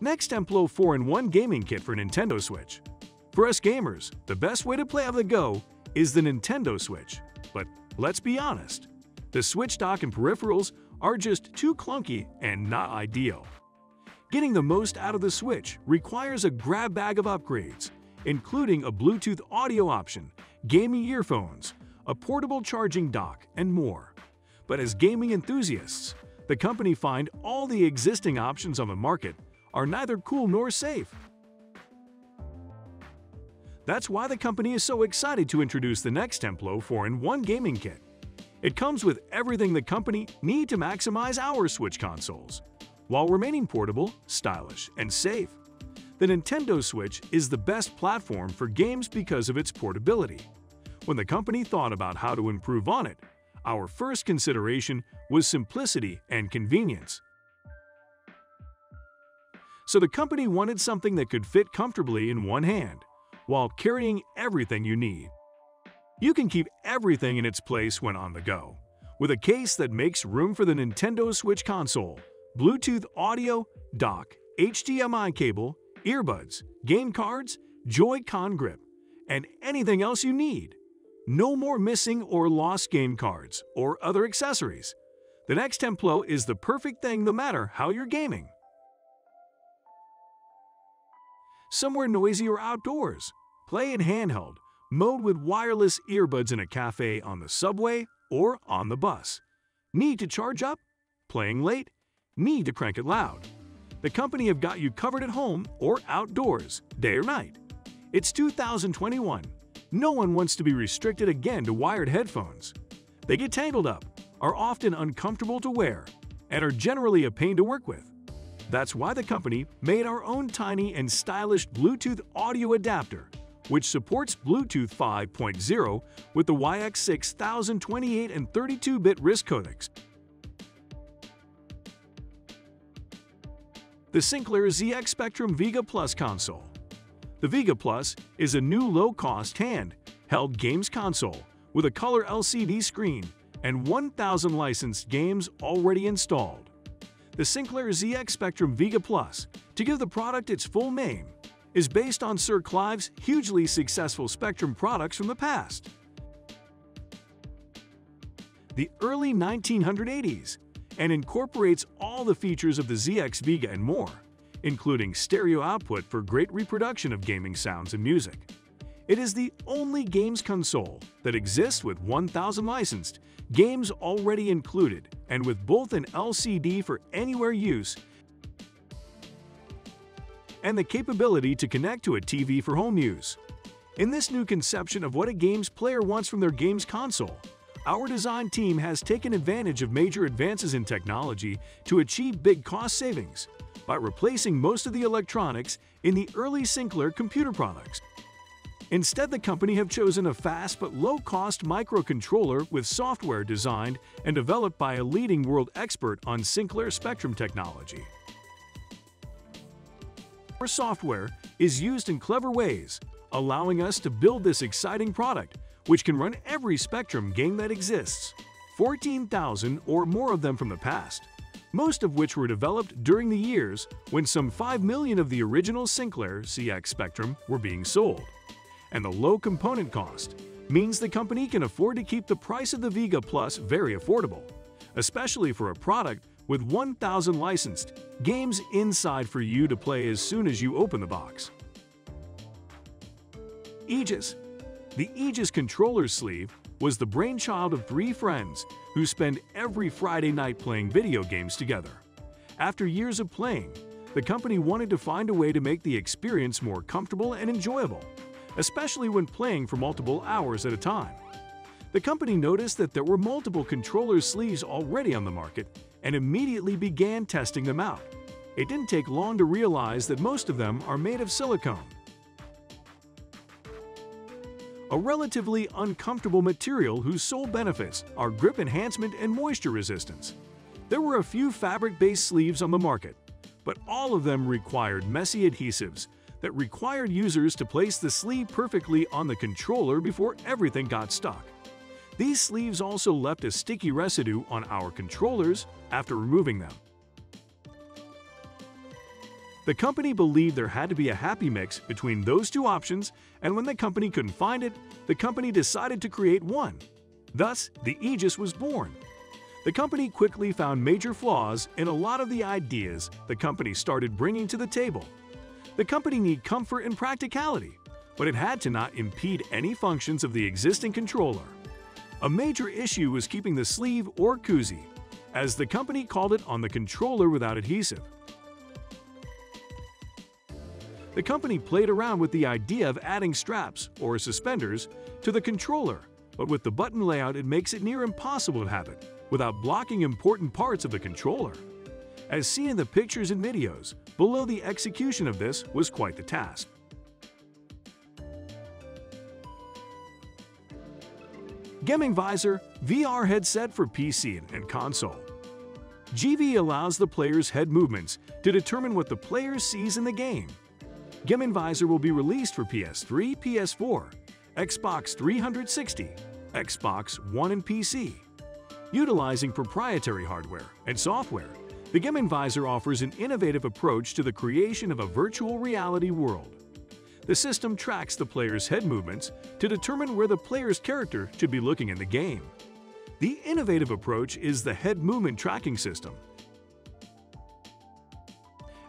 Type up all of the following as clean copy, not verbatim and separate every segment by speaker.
Speaker 1: NexTemplo 4-in-1 Gaming Kit for Nintendo Switch. For us gamers, the best way to play on the go is the Nintendo Switch. But let's be honest, the Switch dock and peripherals are just too clunky and not ideal. Getting the most out of the Switch requires a grab bag of upgrades, including a Bluetooth audio option, gaming earphones, a portable charging dock, and more. But as gaming enthusiasts, the company find all the existing options on the market are neither cool nor safe. That's why the company is so excited to introduce the NexTemplo 4-in-1 Gaming Kit. It comes with everything the company needs to maximize our Switch consoles, while remaining portable, stylish, and safe. The Nintendo Switch is the best platform for games because of its portability. When the company thought about how to improve on it, our first consideration was simplicity and convenience. So the company wanted something that could fit comfortably in one hand, while carrying everything you need. You can keep everything in its place when on the go, with a case that makes room for the Nintendo Switch console, Bluetooth audio, dock, HDMI cable, earbuds, game cards, Joy-Con grip, and anything else you need. No more missing or lost game cards or other accessories. The NexTemplo is the perfect thing no matter how you're gaming. Somewhere noisy or outdoors, play in handheld mode with wireless earbuds in a cafe, on the subway, or on the bus. Need to charge up? Playing late? Need to crank it loud? The company have got you covered at home or outdoors, day or night. It's 2021. No one wants to be restricted again to wired headphones. They get tangled up, are often uncomfortable to wear, and are generally a pain to work with. That's why the company made our own tiny and stylish Bluetooth audio adapter, which supports Bluetooth 5.0 with the YX6028 and 32-bit RISC codecs. The Sinclair ZX Spectrum Vega Plus console. The Vega Plus is a new low-cost hand-held games console with a color LCD screen and 1,000 licensed games already installed. The Sinclair ZX Spectrum Vega Plus, to give the product its full name, is based on Sir Clive's hugely successful Spectrum products from the past. The early 1980s, and incorporates all the features of the ZX Vega and more, including stereo output for great reproduction of gaming sounds and music. It is the only games console that exists with 1,000 licensed games already included and with both an LCD for anywhere use and the capability to connect to a TV for home use. In this new conception of what a games player wants from their games console, our design team has taken advantage of major advances in technology to achieve big cost savings by replacing most of the electronics in the early Sinclair computer products. Instead, the company have chosen a fast but low-cost microcontroller with software designed and developed by a leading world expert on Sinclair Spectrum technology. Our software is used in clever ways, allowing us to build this exciting product, which can run every Spectrum game that exists, 14,000 or more of them from the past, most of which were developed during the years when some 5 million of the original Sinclair CX Spectrum were being sold. And the low component cost means the company can afford to keep the price of the Vega Plus very affordable, especially for a product with 1,000 licensed games inside for you to play as soon as you open the box. Aegis. The Aegis controller sleeve was the brainchild of 3 friends who spend every Friday night playing video games together. After years of playing, the company wanted to find a way to make the experience more comfortable and enjoyable, especially when playing for multiple hours at a time. The company noticed that there were multiple controller sleeves already on the market and immediately began testing them out. It didn't take long to realize that most of them are made of silicone, a relatively uncomfortable material whose sole benefits are grip enhancement and moisture resistance. There were a few fabric-based sleeves on the market, but all of them required messy adhesives that required users to place the sleeve perfectly on the controller before everything got stuck. These sleeves also left a sticky residue on our controllers after removing them. The company believed there had to be a happy mix between those two options, and when the company couldn't find it, the company decided to create one. Thus, the Aegis was born. The company quickly found major flaws in a lot of the ideas the company started bringing to the table. The company needed comfort and practicality, but it had to not impede any functions of the existing controller. A major issue was keeping the sleeve or koozie, as the company called it, on the controller without adhesive. The company played around with the idea of adding straps or suspenders to the controller, but with the button layout it makes it near impossible to have it without blocking important parts of the controller. As seen in the pictures and videos below, the execution of this was quite the task. Gamingvisor VR headset for PC and console. GV allows the player's head movements to determine what the player sees in the game. Gamingvisor will be released for PS3, PS4, Xbox 360, Xbox One and PC. Utilizing proprietary hardware and software, the Gamingvisor offers an innovative approach to the creation of a virtual reality world. The system tracks the player's head movements to determine where the player's character should be looking in the game. The innovative approach is the head movement tracking system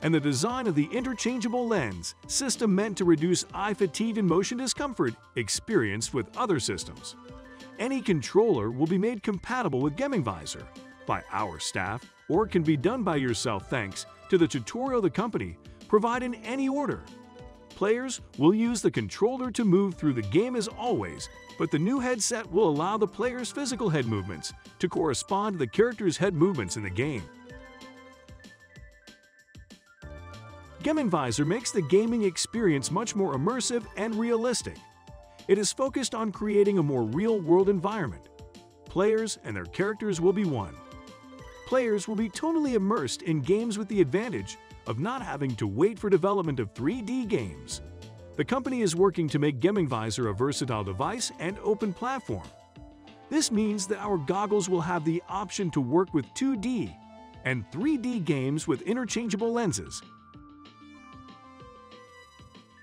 Speaker 1: and the design of the interchangeable lens system meant to reduce eye fatigue and motion discomfort experienced with other systems. Any controller will be made compatible with Gamingvisor by our staff or can be done by yourself thanks to the tutorial the company provide in any order. Players will use the controller to move through the game as always, but the new headset will allow the player's physical head movements to correspond to the character's head movements in the game. Gamingvisor makes the gaming experience much more immersive and realistic. It is focused on creating a more real-world environment. Players and their characters will be one. Players will be totally immersed in games with the advantage of not having to wait for development of 3D games. The company is working to make Gamingvisor a versatile device and open platform. This means that our goggles will have the option to work with 2D and 3D games with interchangeable lenses.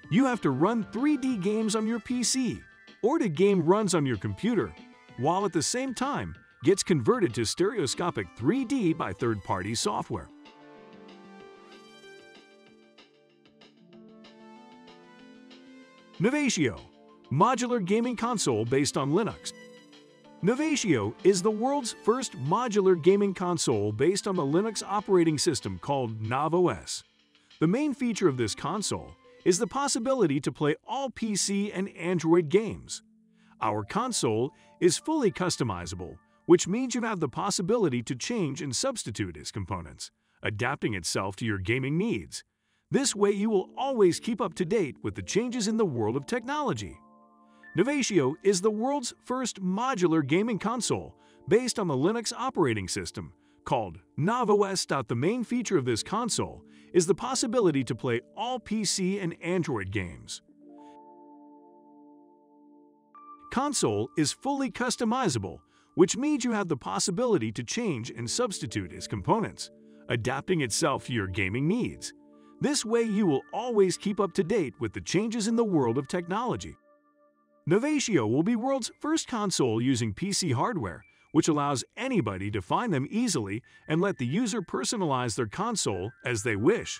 Speaker 1: You have to run 3D games on your PC, or the game runs on your computer, while at the same time gets converted to stereoscopic 3D by third-party software. Novatio, modular gaming console based on Linux. Novatio is the world's first modular gaming console based on the Linux operating system called NovOS. The main feature of this console is the possibility to play all PC and Android games. Our console is fully customizable, which means you have the possibility to change and substitute its components, adapting itself to your gaming needs. This way you will always keep up to date with the changes in the world of technology. Novatio is the world's first modular gaming console based on the Linux operating system called NovOS. The main feature of this console is the possibility to play all PC and Android games. Console is fully customizable, which means you have the possibility to change and substitute its components, adapting itself to your gaming needs. This way you will always keep up to date with the changes in the world of technology. Novatio will be world's first console using PC hardware, which allows anybody to find them easily and let the user personalize their console as they wish.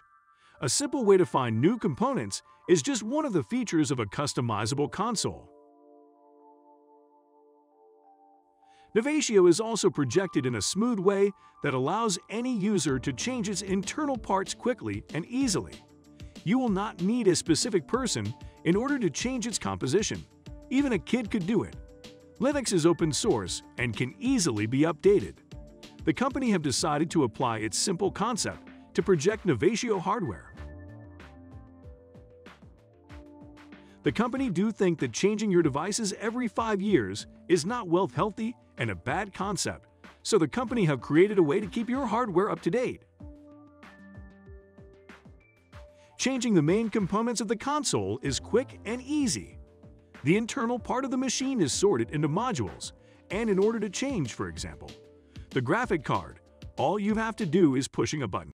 Speaker 1: A simple way to find new components is just one of the features of a customizable console. Novatio is also projected in a smooth way that allows any user to change its internal parts quickly and easily. You will not need a specific person in order to change its composition. Even a kid could do it. Linux is open source and can easily be updated. The company have decided to apply its simple concept to project Novatio hardware. The company do think that changing your devices every 5 years is not healthy and a bad concept, so the company have created a way to keep your hardware up to date. Changing the main components of the console is quick and easy. The internal part of the machine is sorted into modules, and in order to change, for example, the graphic card, all you have to do is pushing a button.